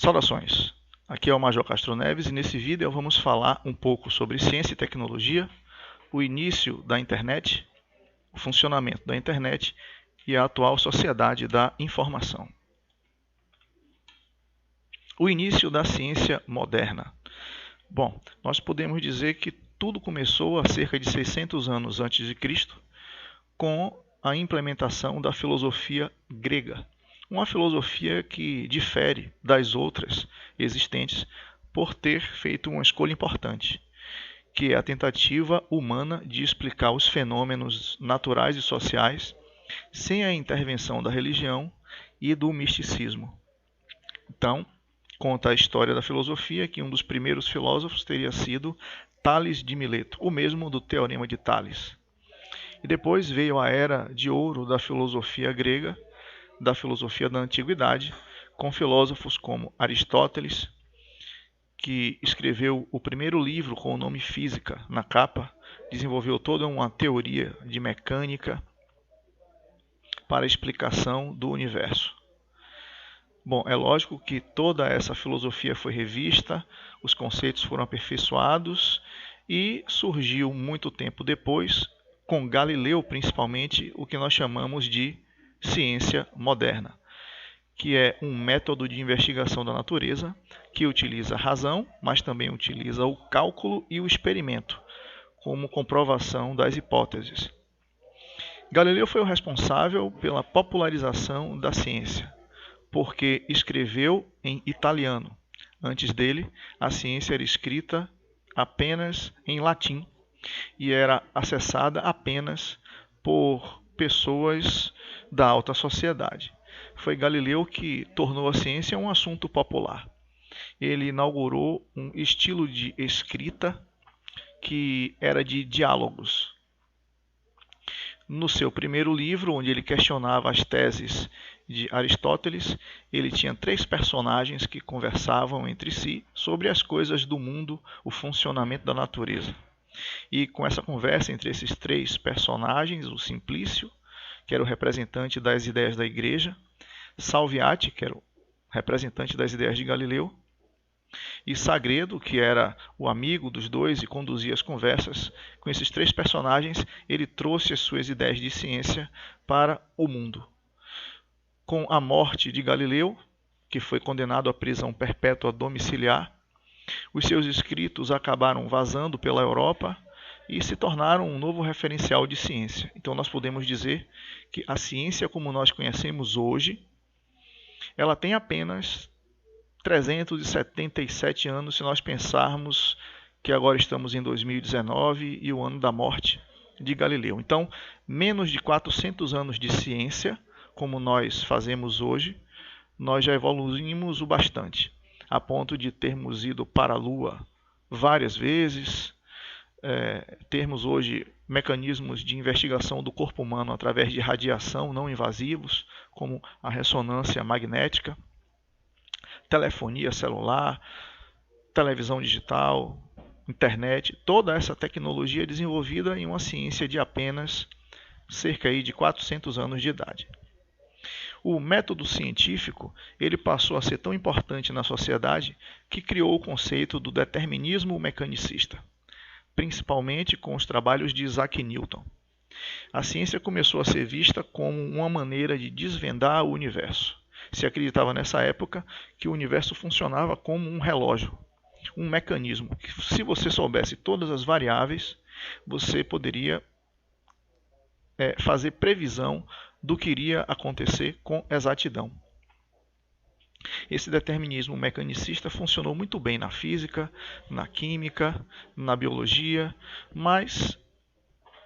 Saudações, aqui é o Major Castro Neves e nesse vídeo vamos falar um pouco sobre ciência e tecnologia, o início da internet, o funcionamento da internet e a atual sociedade da informação. O início da ciência moderna. Bom, nós podemos dizer que tudo começou há cerca de 600 anos antes de Cristo, com a implementação da filosofia grega. Uma filosofia que difere das outras existentes por ter feito uma escolha importante, que é a tentativa humana de explicar os fenômenos naturais e sociais sem a intervenção da religião e do misticismo. Então, conta a história da filosofia que um dos primeiros filósofos teria sido Tales de Mileto, o mesmo do Teorema de Tales. E depois veio a era de ouro da filosofia grega, da filosofia da antiguidade, com filósofos como Aristóteles, que escreveu o primeiro livro com o nome Física na capa, desenvolveu toda uma teoria de mecânica para a explicação do universo. Bom, é lógico que toda essa filosofia foi revista, os conceitos foram aperfeiçoados e surgiu muito tempo depois, com Galileu principalmente, o que nós chamamos de ciência moderna, que é um método de investigação da natureza que utiliza a razão, mas também utiliza o cálculo e o experimento como comprovação das hipóteses. Galileu foi o responsável pela popularização da ciência, porque escreveu em italiano. Antes dele, a ciência era escrita apenas em latim e era acessada apenas por pessoas da alta sociedade. Foi Galileu que tornou a ciência um assunto popular. Ele inaugurou um estilo de escrita que era de diálogos. No seu primeiro livro, onde ele questionava as teses de Aristóteles, ele tinha 3 personagens que conversavam entre si sobre as coisas do mundo, o funcionamento da natureza. E com essa conversa entre esses 3 personagens, o Simplício, que era o representante das ideias da igreja, Salviati, que era o representante das ideias de Galileu, e Sagredo, que era o amigo dos dois e conduzia as conversas, com esses 3 personagens, ele trouxe as suas ideias de ciência para o mundo. Com a morte de Galileu, que foi condenado à prisão perpétua domiciliar, os seus escritos acabaram vazando pela Europa e se tornaram um novo referencial de ciência. Então nós podemos dizer que a ciência como nós conhecemos hoje, ela tem apenas 377 anos se nós pensarmos que agora estamos em 2019 e o ano da morte de Galileu. Então, menos de 400 anos de ciência, como nós fazemos hoje, nós já evoluímos o bastante, a ponto de termos ido para a Lua várias vezes, termos hoje mecanismos de investigação do corpo humano através de radiação não invasivos, como a ressonância magnética, telefonia celular, televisão digital, internet, toda essa tecnologia é desenvolvida em uma ciência de apenas cerca de 400 anos de idade. O método científico ele passou a ser tão importante na sociedade que criou o conceito do determinismo mecanicista, principalmente com os trabalhos de Isaac Newton. A ciência começou a ser vista como uma maneira de desvendar o universo. Se acreditava nessa época que o universo funcionava como um relógio, um mecanismo, que se você soubesse todas as variáveis, você poderia fazer previsão do que iria acontecer com exatidão. Esse determinismo mecanicista funcionou muito bem na física, na química, na biologia, mas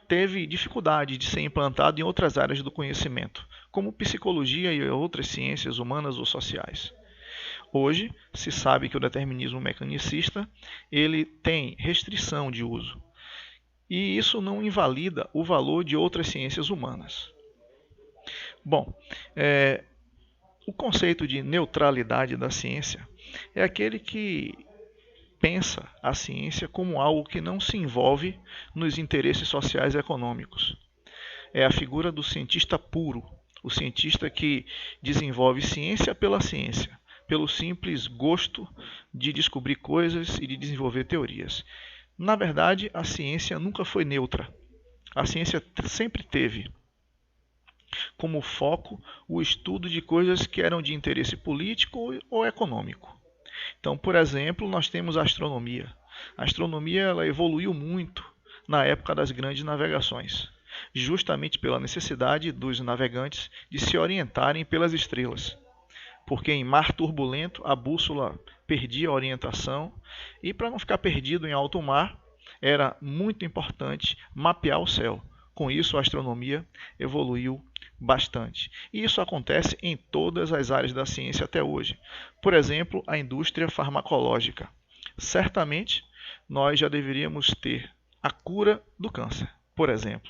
teve dificuldade de ser implantado em outras áreas do conhecimento, como psicologia e outras ciências humanas ou sociais. Hoje, se sabe que o determinismo mecanicista ele tem restrição de uso, e isso não invalida o valor de outras ciências humanas. Bom, o conceito de neutralidade da ciência é aquele que pensa a ciência como algo que não se envolve nos interesses sociais e econômicos. É a figura do cientista puro, o cientista que desenvolve ciência pela ciência, pelo simples gosto de descobrir coisas e de desenvolver teorias. Na verdade, a ciência nunca foi neutra. A ciência sempre teve como foco o estudo de coisas que eram de interesse político ou econômico. Então, por exemplo, nós temos a astronomia. A astronomia ela evoluiu muito na época das grandes navegações, justamente pela necessidade dos navegantes de se orientarem pelas estrelas, porque em mar turbulento a bússola perdia a orientação e para não ficar perdido em alto mar era muito importante mapear o céu. Com isso a astronomia evoluiu bastante. E isso acontece em todas as áreas da ciência até hoje. Por exemplo, a indústria farmacológica. Certamente nós já deveríamos ter a cura do câncer, por exemplo.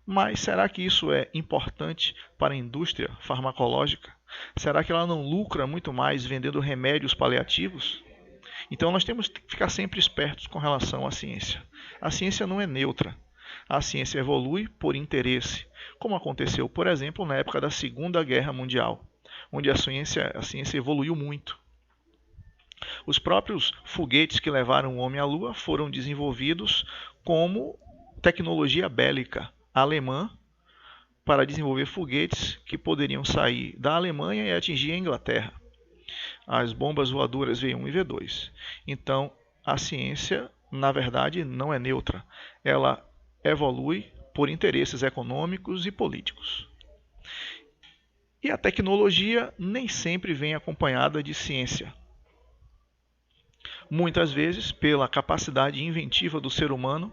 Mas será que isso é importante para a indústria farmacológica? Será que ela não lucra muito mais vendendo remédios paliativos? Então nós temos que ficar sempre espertos com relação à ciência. A ciência não é neutra. A ciência evolui por interesse, como aconteceu, por exemplo, na época da Segunda Guerra Mundial, onde a ciência evoluiu muito. Os próprios foguetes que levaram o homem à Lua foram desenvolvidos como tecnologia bélica alemã para desenvolver foguetes que poderiam sair da Alemanha e atingir a Inglaterra. As bombas voadoras V1 e V2. Então, a ciência, na verdade, não é neutra. Ela evolui por interesses econômicos e políticos. E a tecnologia nem sempre vem acompanhada de ciência. Muitas vezes, pela capacidade inventiva do ser humano,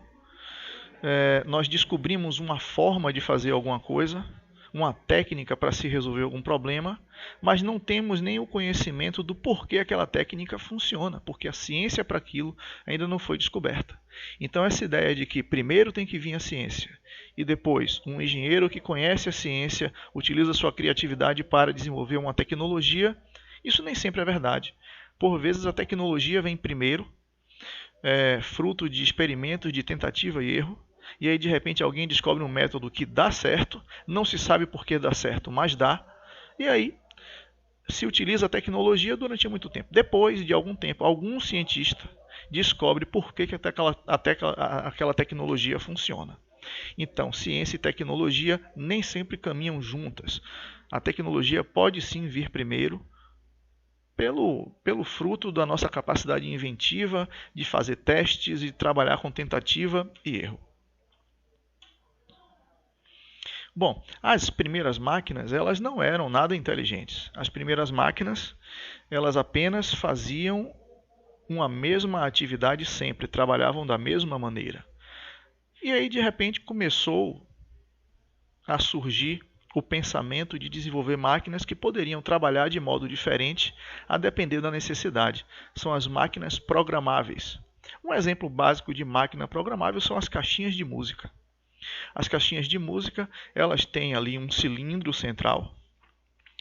nós descobrimos uma forma de fazer alguma coisa, uma técnica para se resolver algum problema, mas não temos nem o conhecimento do porquê aquela técnica funciona, porque a ciência para aquilo ainda não foi descoberta. Então essa ideia de que primeiro tem que vir a ciência e depois um engenheiro que conhece a ciência utiliza sua criatividade para desenvolver uma tecnologia, isso nem sempre é verdade. Por vezes a tecnologia vem primeiro, fruto de experimentos de tentativa e erro, e aí de repente alguém descobre um método que dá certo, não se sabe por que dá certo, mas dá, e aí se utiliza a tecnologia durante muito tempo. Depois de algum tempo, algum cientista descobre por que aquela tecnologia funciona. Então, ciência e tecnologia nem sempre caminham juntas. A tecnologia pode sim vir primeiro, pelo fruto da nossa capacidade inventiva de fazer testes e trabalhar com tentativa e erro. Bom, as primeiras máquinas elas não eram nada inteligentes. As primeiras máquinas elas apenas faziam uma mesma atividade sempre, trabalhavam da mesma maneira. E aí de repente começou a surgir o pensamento de desenvolver máquinas que poderiam trabalhar de modo diferente a depender da necessidade. São as máquinas programáveis. Um exemplo básico de máquina programável são as caixinhas de música. As caixinhas de música, elas têm ali um cilindro central.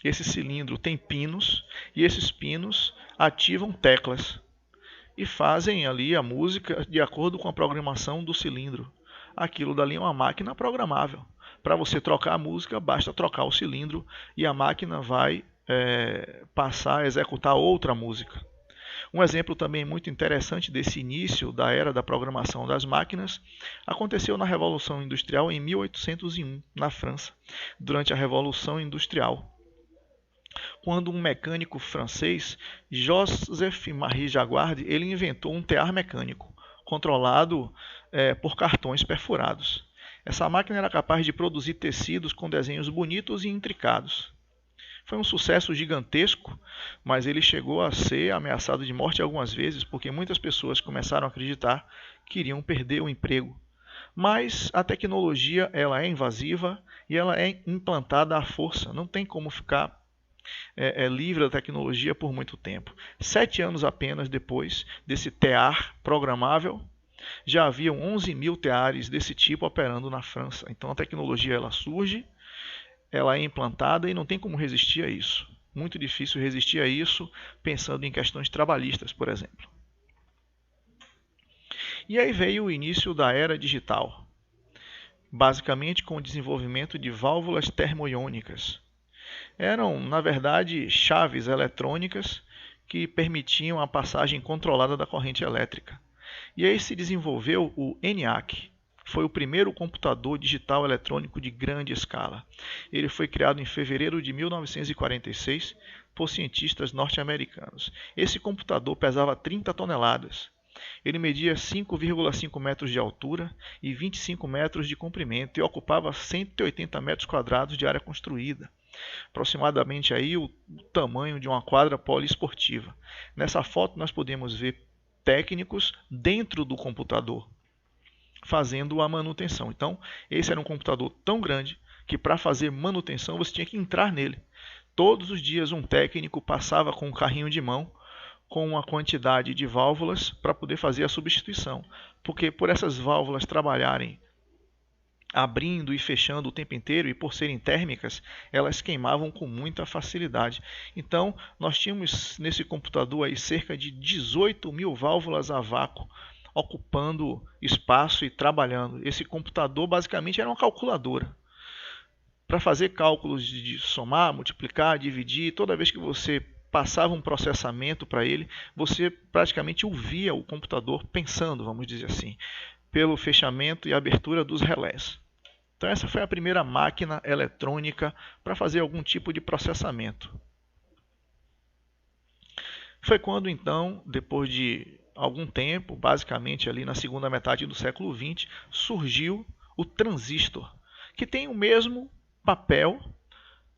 Esse cilindro tem pinos e esses pinos ativam teclas e fazem ali a música de acordo com a programação do cilindro. Aquilo dali é uma máquina programável. Para você trocar a música, basta trocar o cilindro e a máquina vai passar a executar outra música. Um exemplo também muito interessante desse início da era da programação das máquinas aconteceu na Revolução Industrial em 1801, na França, durante a Revolução Industrial, quando um mecânico francês, Joseph-Marie Jaguard, ele inventou um tear mecânico, controlado por cartões perfurados. Essa máquina era capaz de produzir tecidos com desenhos bonitos e intricados. Foi um sucesso gigantesco, mas ele chegou a ser ameaçado de morte algumas vezes, porque muitas pessoas começaram a acreditar que iriam perder o emprego. Mas a tecnologia ela é invasiva e ela é implantada à força. Não tem como ficar livre da tecnologia por muito tempo. 7 anos apenas depois desse tear programável, já haviam 11 mil teares desse tipo operando na França. Então a tecnologia ela surge, ela é implantada e não tem como resistir a isso. Muito difícil resistir a isso pensando em questões trabalhistas, por exemplo. E aí veio o início da era digital, basicamente com o desenvolvimento de válvulas termoiônicas. Eram, na verdade, chaves eletrônicas que permitiam a passagem controlada da corrente elétrica. E aí se desenvolveu o ENIAC. Foi o primeiro computador digital eletrônico de grande escala. Ele foi criado em fevereiro de 1946 por cientistas norte-americanos. Esse computador pesava 30 toneladas. Ele media 5,5 metros de altura e 25 metros de comprimento e ocupava 180 metros quadrados de área construída, aproximadamente aí o tamanho de uma quadra poliesportiva. Nessa foto nós podemos ver técnicos dentro do computador fazendo a manutenção. Então, esse era um computador tão grande que para fazer manutenção você tinha que entrar nele. Todos os dias um técnico passava com um carrinho de mão com uma quantidade de válvulas para poder fazer a substituição. Porque por essas válvulas trabalharem abrindo e fechando o tempo inteiro e por serem térmicas, elas queimavam com muita facilidade. Então, nós tínhamos nesse computador aí cerca de 18 mil válvulas a vácuo ocupando espaço e trabalhando. Esse computador basicamente era uma calculadora. Para fazer cálculos de somar, multiplicar, dividir, toda vez que você passava um processamento para ele, você praticamente ouvia o computador pensando, vamos dizer assim, pelo fechamento e abertura dos relés. Então essa foi a primeira máquina eletrônica para fazer algum tipo de processamento. Foi quando então, depois de algum tempo, basicamente ali na segunda metade do século XX, surgiu o transistor, que tem o mesmo papel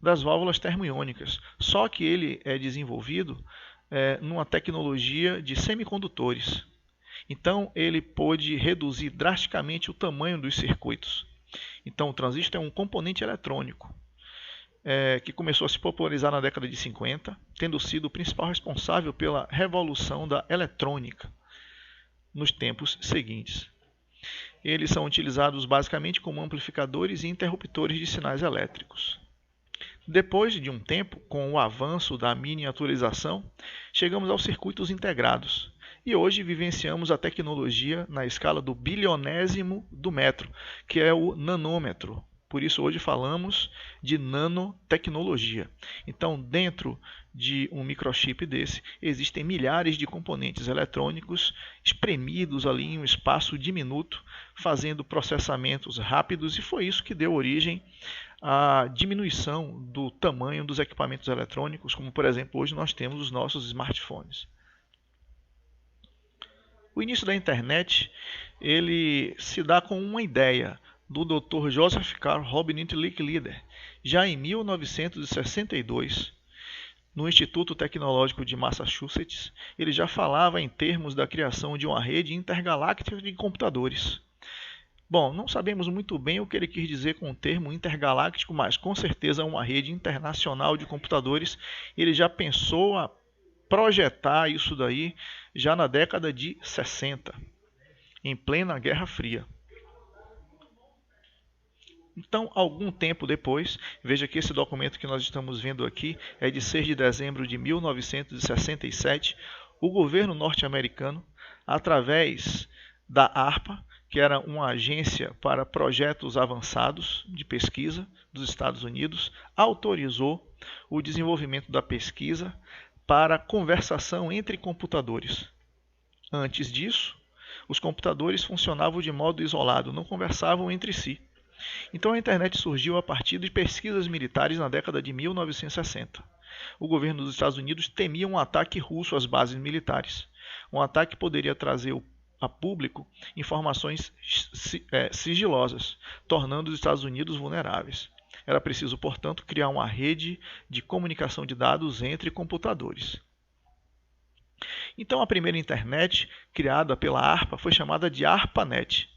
das válvulas termoiônicas, só que ele é desenvolvido numa tecnologia de semicondutores. Então ele pôde reduzir drasticamente o tamanho dos circuitos. Então o transistor é um componente eletrônico que começou a se popularizar na década de 50, tendo sido o principal responsável pela revolução da eletrônica nos tempos seguintes. Eles são utilizados basicamente como amplificadores e interruptores de sinais elétricos. Depois de um tempo, com o avanço da miniaturização, chegamos aos circuitos integrados. E hoje vivenciamos a tecnologia na escala do bilionésimo do metro, que é o nanômetro. Por isso hoje falamos de nanotecnologia. Então, dentro de um microchip desse, existem milhares de componentes eletrônicos espremidos ali em um espaço diminuto, fazendo processamentos rápidos, e foi isso que deu origem à diminuição do tamanho dos equipamentos eletrônicos, como por exemplo hoje nós temos os nossos smartphones. O início da internet ele se dá com uma ideia do Dr. Joseph Carl Robinette Licklider, já em 1962, no Instituto Tecnológico de Massachusetts. Ele já falava em termos da criação de uma rede intergaláctica de computadores. Bom, não sabemos muito bem o que ele quis dizer com o termo intergaláctico, mas com certeza uma rede internacional de computadores. Ele já pensou a projetar isso daí já na década de 60, em plena Guerra Fria. Então, algum tempo depois, veja que esse documento que nós estamos vendo aqui é de 6 de dezembro de 1967, o governo norte-americano, através da ARPA, que era uma agência para projetos avançados de pesquisa dos Estados Unidos, autorizou o desenvolvimento da pesquisa para conversação entre computadores. Antes disso, os computadores funcionavam de modo isolado, não conversavam entre si. Então a internet surgiu a partir de pesquisas militares na década de 1960. O governo dos Estados Unidos temia um ataque russo às bases militares. Um ataque poderia trazer a público informações sigilosas, tornando os Estados Unidos vulneráveis. Era preciso, portanto, criar uma rede de comunicação de dados entre computadores. Então a primeira internet criada pela ARPA foi chamada de ARPANET.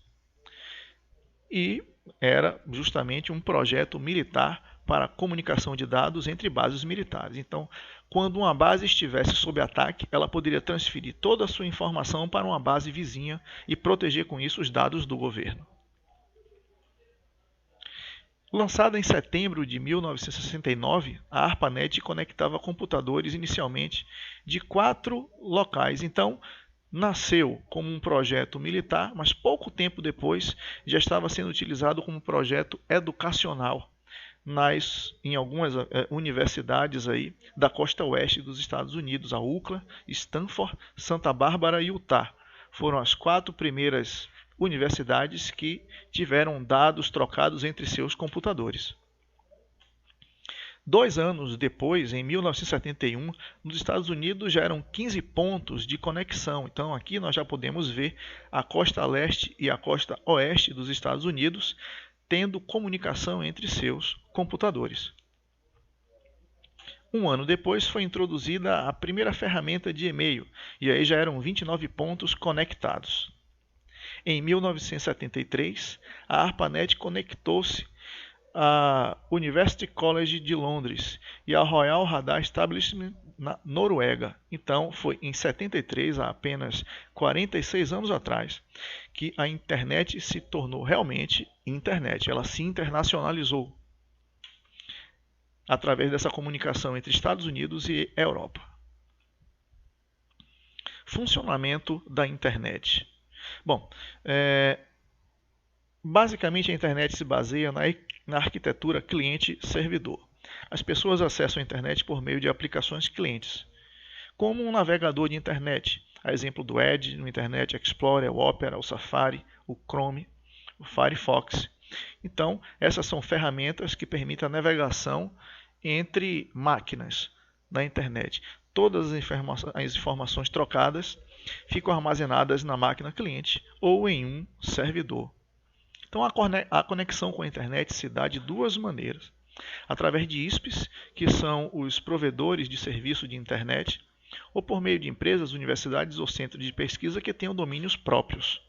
E era justamente um projeto militar para a comunicação de dados entre bases militares. Então, quando uma base estivesse sob ataque, ela poderia transferir toda a sua informação para uma base vizinha e proteger com isso os dados do governo. Lançada em setembro de 1969, a ARPANET conectava computadores inicialmente de 4 locais. Então, nasceu como um projeto militar, mas pouco tempo depois já estava sendo utilizado como projeto educacional. em algumas universidades aí da costa oeste dos Estados Unidos, a UCLA, Stanford, Santa Bárbara e Utah. Foram as 4 primeiras universidades que tiveram dados trocados entre seus computadores. 2 anos depois, em 1971, nos Estados Unidos já eram 15 pontos de conexão. Então aqui nós já podemos ver a costa leste e a costa oeste dos Estados Unidos tendo comunicação entre seus computadores. 1 ano depois foi introduzida a primeira ferramenta de e-mail, e aí já eram 29 pontos conectados. Em 1973, a ARPANET conectou-se à University College de Londres e ao Royal Radar Establishment na Noruega. Então, foi em 73, há apenas 46 anos atrás, que a internet se tornou realmente internet. Ela se internacionalizou através dessa comunicação entre Estados Unidos e Europa. Funcionamento da internet. Bom, basicamente a internet se baseia na arquitetura cliente-servidor. As pessoas acessam a internet por meio de aplicações clientes, como um navegador de internet, a exemplo do Edge, no Internet Explorer, o Opera, o Safari, o Chrome, o Firefox. Então, essas são ferramentas que permitem a navegação entre máquinas na internet. Todas as informações trocadas ficam armazenadas na máquina cliente ou em um servidor. Então, a conexão com a internet se dá de 2 maneiras. Através de ISPs, que são os provedores de serviço de internet, ou por meio de empresas, universidades ou centros de pesquisa que tenham domínios próprios.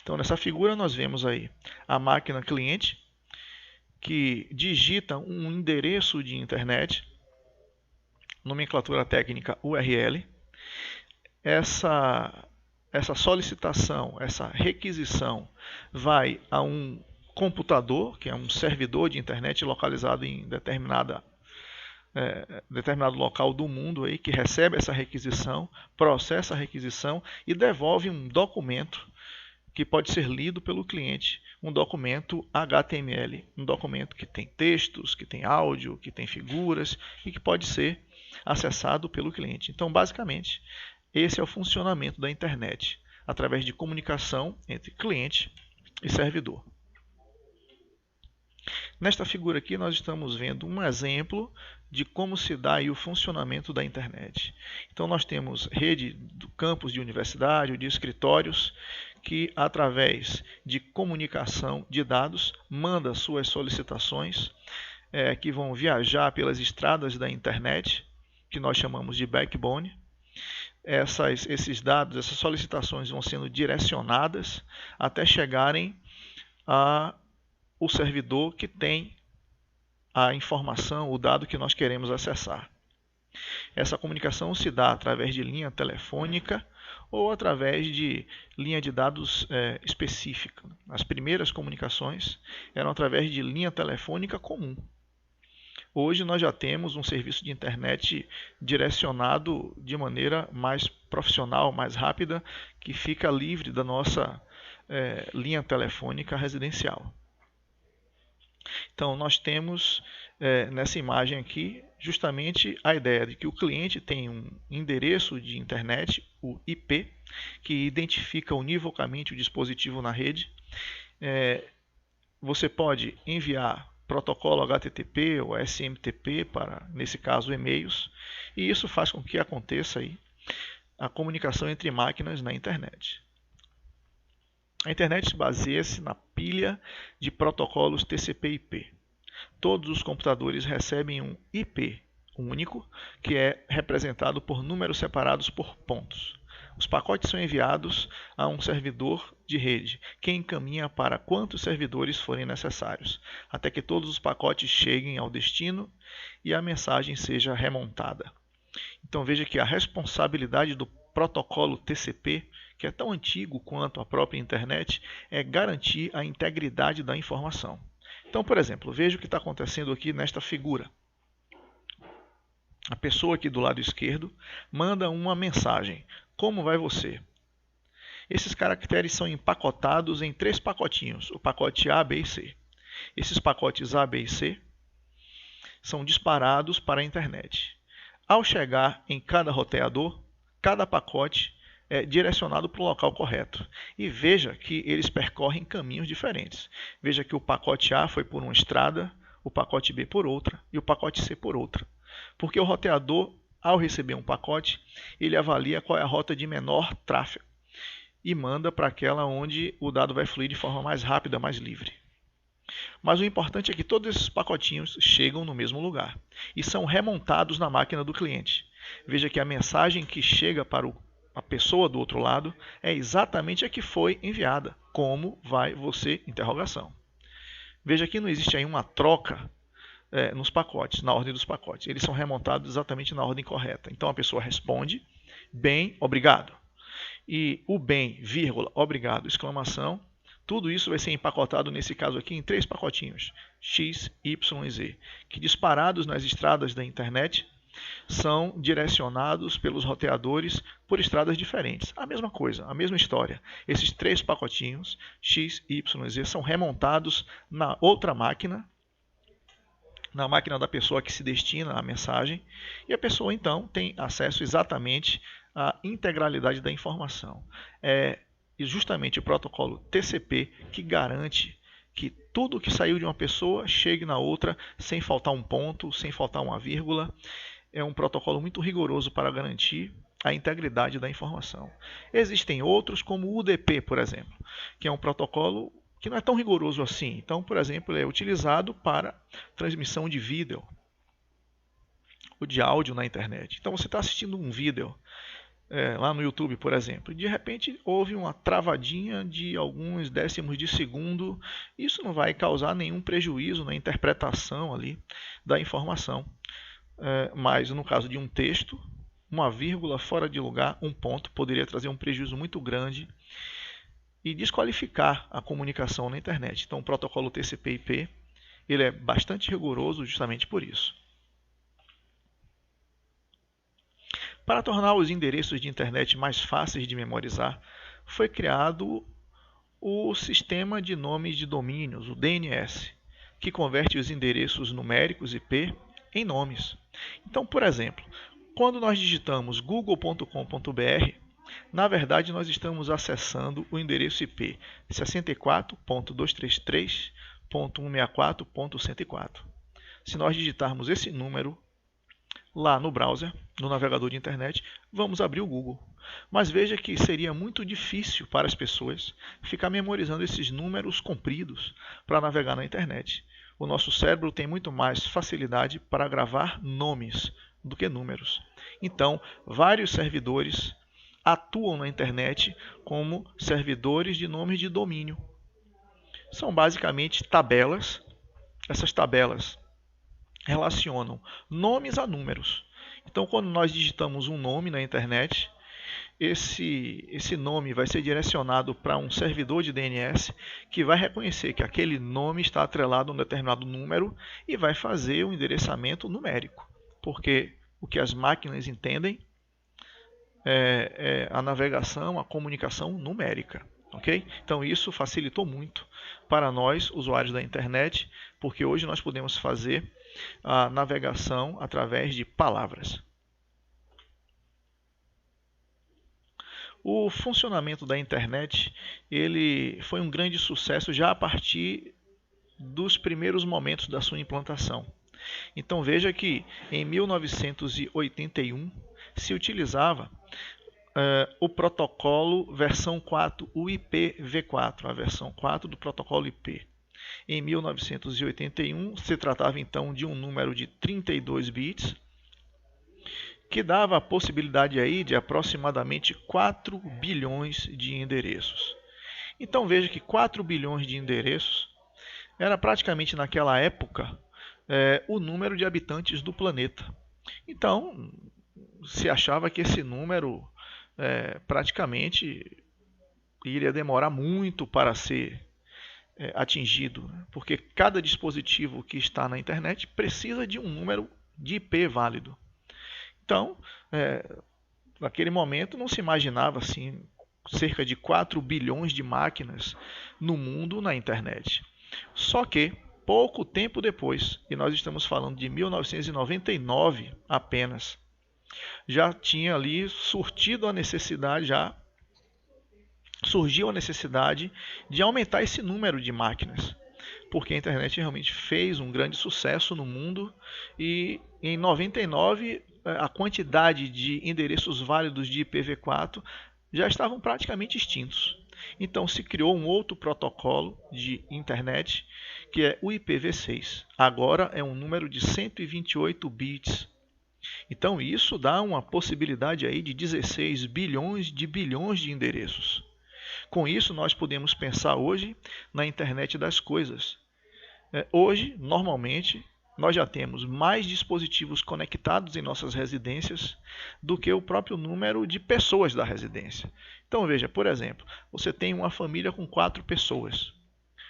Então, nessa figura nós vemos aí a máquina cliente, que digita um endereço de internet, nomenclatura técnica URL. Essa solicitação, essa requisição vai a um computador, que é um servidor de internet localizado em determinado local do mundo aí, que recebe essa requisição, processa a requisição e devolve um documento que pode ser lido pelo cliente, um documento HTML, um documento que tem textos, que tem áudio, que tem figuras e que pode ser acessado pelo cliente. Então, basicamente, esse é o funcionamento da internet, através de comunicação entre cliente e servidor. Nesta figura aqui nós estamos vendo um exemplo de como se dá aí o funcionamento da internet. Então nós temos rede do campus de universidade ou de escritórios que, através de comunicação de dados, manda suas solicitações que vão viajar pelas estradas da internet, que nós chamamos de backbone. Esses dados, essas solicitações vão sendo direcionadas até chegarem ao servidor que tem a informação, o dado que nós queremos acessar. Essa comunicação se dá através de linha telefônica ou através de linha de dados específica. As primeiras comunicações eram através de linha telefônica comum. Hoje nós já temos um serviço de internet direcionado de maneira mais profissional, mais rápida, que fica livre da nossa linha telefônica residencial. Então nós temos nessa imagem aqui justamente a ideia de que o cliente tem um endereço de internet, o IP, que identifica univocamente o dispositivo na rede. Você pode enviar protocolo HTTP ou SMTP para, nesse caso, e-mails, e isso faz com que aconteça aí a comunicação entre máquinas na internet. A internet baseia-se na pilha de protocolos TCP/IP. Todos os computadores recebem um IP único, que é representado por números separados por pontos. Os pacotes são enviados a um servidor de rede, que encaminha para quantos servidores forem necessários, até que todos os pacotes cheguem ao destino e a mensagem seja remontada. Então veja que a responsabilidade do protocolo TCP, que é tão antigo quanto a própria internet, é garantir a integridade da informação. Então, por exemplo, veja o que está acontecendo aqui nesta figura. A pessoa aqui do lado esquerdo manda uma mensagem: como vai você? Esses caracteres são empacotados em 3 pacotinhos, o pacote A, B e C. Esses pacotes A, B e C são disparados para a internet. Ao chegar em cada roteador, cada pacote é direcionado para o local correto. E veja que eles percorrem caminhos diferentes. Veja que o pacote A foi por uma estrada, o pacote B por outra e o pacote C por outra. Porque o roteador, ao receber um pacote, ele avalia qual é a rota de menor tráfego e manda para aquela onde o dado vai fluir de forma mais rápida, mais livre. Mas o importante é que todos esses pacotinhos chegam no mesmo lugar e são remontados na máquina do cliente. Veja que a mensagem que chega para a pessoa do outro lado é exatamente a que foi enviada. Como vai você? Interrogação. Veja que não existe aí uma troca nos pacotes, na ordem dos pacotes. Eles são remontados exatamente na ordem correta. Então a pessoa responde, bem, obrigado. E o bem, vírgula, obrigado, exclamação. Tudo isso vai ser empacotado, nesse caso aqui, em 3 pacotinhos, X, Y e Z, que disparados nas estradas da internet são direcionados pelos roteadores por estradas diferentes. A mesma coisa, a mesma história. Esses 3 pacotinhos, X, Y e Z, são remontados na outra máquina, na máquina da pessoa que se destina à mensagem, e a pessoa então tem acesso exatamente à integralidade da informação. E justamente o protocolo TCP que garante que tudo que saiu de uma pessoa chegue na outra sem faltar um ponto, sem faltar uma vírgula. É um protocolo muito rigoroso para garantir a integridade da informação. Existem outros, como o UDP, por exemplo, que é um protocolo que não é tão rigoroso assim. Então, por exemplo, ele é utilizado para transmissão de vídeo ou de áudio na internet. Então, você está assistindo um vídeo lá no YouTube, por exemplo, e de repente houve uma travadinha de alguns décimos de segundo. Isso não vai causar nenhum prejuízo na interpretação ali da informação. Mas no caso de um texto, uma vírgula fora de lugar, um ponto, poderia trazer um prejuízo muito grande e desqualificar a comunicação na internet. Então o protocolo TCP/IP ele é bastante rigoroso justamente por isso. Para tornar os endereços de internet mais fáceis de memorizar, foi criado o Sistema de Nomes de Domínios, o DNS, que converte os endereços numéricos IP em nomes. Então, por exemplo, quando nós digitamos google.com.br, na verdade nós estamos acessando o endereço IP 64.233.164.104. Se nós digitarmos esse número lá no browser, no navegador de internet, vamos abrir o Google. Mas veja que seria muito difícil para as pessoas ficar memorizando esses números compridos para navegar na internet. O nosso cérebro tem muito mais facilidade para gravar nomes do que números. Então, vários servidores atuam na internet como servidores de nomes de domínio. São basicamente tabelas. Essas tabelas relacionam nomes a números. Então, quando nós digitamos um nome na internet, esse nome vai ser direcionado para um servidor de DNS que vai reconhecer que aquele nome está atrelado a um determinado número e vai fazer o endereçamento numérico. Porque o que as máquinas entendem é a navegação, a comunicação numérica. Okay? Então isso facilitou muito para nós, usuários da internet, porque hoje nós podemos fazer a navegação através de palavras. O funcionamento da internet ele foi um grande sucesso já a partir dos primeiros momentos da sua implantação. Então veja que em 1981 se utilizava o protocolo versão 4, o IPv4, a versão 4 do protocolo IP. Em 1981 se tratava então de um número de 32 bits, que dava a possibilidade aí de aproximadamente 4 bilhões de endereços. Então veja que 4 bilhões de endereços era praticamente naquela época o número de habitantes do planeta. Então se achava que esse número praticamente iria demorar muito para ser atingido, porque cada dispositivo que está na internet precisa de um número de IP válido. Então, naquele momento não se imaginava assim cerca de 4 bilhões de máquinas no mundo na internet. Só que pouco tempo depois, e nós estamos falando de 1999 apenas, já tinha ali surgiu a necessidade de aumentar esse número de máquinas, porque a internet realmente fez um grande sucesso no mundo e em 99 a quantidade de endereços válidos de IPv4 já estavam praticamente extintos. Então se criou um outro protocolo de internet, que é o IPv6. Agora é um número de 128 bits. Então isso dá uma possibilidade aí de 16 bilhões de endereços. Com isso nós podemos pensar hoje na internet das coisas. Hoje, normalmente, nós já temos mais dispositivos conectados em nossas residências do que o próprio número de pessoas da residência. Então veja, por exemplo, você tem uma família com 4 pessoas,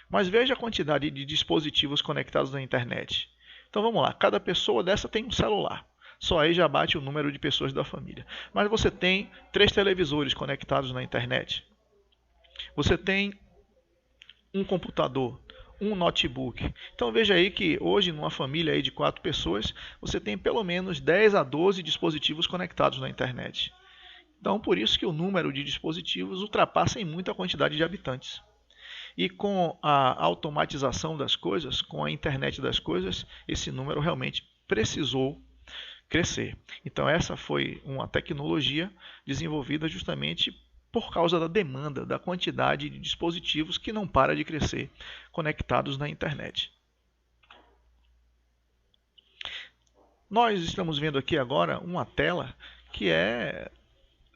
mas veja a quantidade de dispositivos conectados na internet. Então vamos lá, cada pessoa dessa tem um celular. Só aí já bate o número de pessoas da família. Mas você tem 3 televisores conectados na internet. Você tem um computador, um notebook. Então veja aí que hoje numa família aí de 4 pessoas, você tem pelo menos 10 a 12 dispositivos conectados na internet. Então por isso que o número de dispositivos ultrapassa em muito a quantidade de habitantes. E com a automatização das coisas, com a internet das coisas, esse número realmente precisou crescer. Então essa foi uma tecnologia desenvolvida justamente por causa da demanda, da quantidade de dispositivos que não para de crescer conectados na internet. Nós estamos vendo aqui agora uma tela que é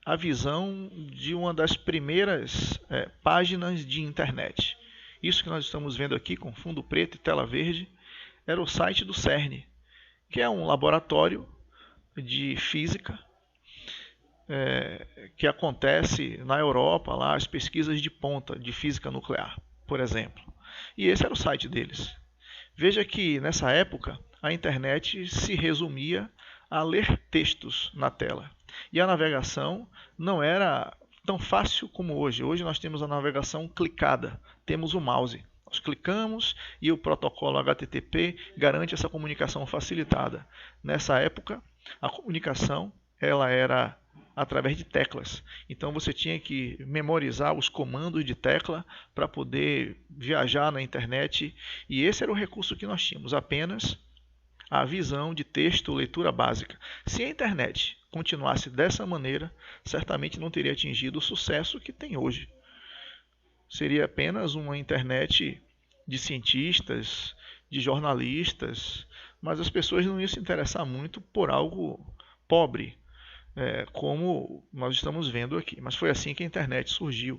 a visão de uma das primeiras páginas de internet. Isso que nós estamos vendo aqui com fundo preto e tela verde era o site do CERN, que é um laboratório de física que acontece na Europa, lá as pesquisas de ponta de física nuclear, por exemplo. E esse era o site deles. Veja que nessa época a internet se resumia a ler textos na tela. E a navegação não era tão fácil como hoje. Hoje nós temos a navegação clicada, temos o mouse. Nós clicamos e o protocolo HTTP garante essa comunicação facilitada. Nessa época, a comunicação ela era através de teclas. Então você tinha que memorizar os comandos de tecla para poder viajar na internet. E esse era o recurso que nós tínhamos, apenas a visão de texto, leitura básica. Se a internet continuasse dessa maneira, certamente não teria atingido o sucesso que tem hoje. Seria apenas uma internet de cientistas, de jornalistas, mas as pessoas não iam se interessar muito por algo pobre, como nós estamos vendo aqui. Mas foi assim que a internet surgiu.